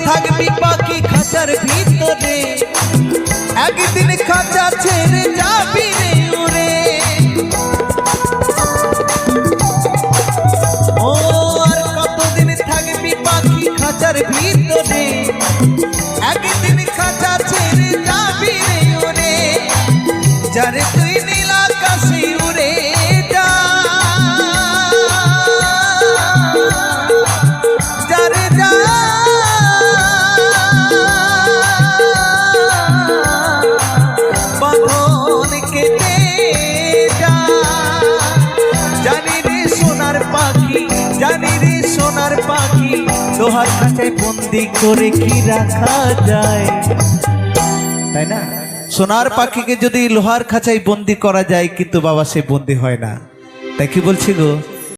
থাকবি পাখি খাঁচার ভিতরে, একদিন খাঁচা ছেড়ে যাবি রে উড়ে। ও আর কতদিন থাকবি পাখি খাঁচার ভিতরে, একদিন খাঁচা ছেড়ে যাবি রে উড়ে। যারে তুই নীল আকাশে উড়ে যা, যারে যা বাঁধন কেটে যা। জানি রে সোনার পাখি, জানি রে সোনার পাখি, লোহার খাঁচায় বন্দি করে কি রাখা যায়, তাই না? সোনার পাখিকে যদি লোহার খাঁচায় বন্দি করা যায়, কিন্তু বাবা সে বন্দি হয় না। তাই কি বলছি গো,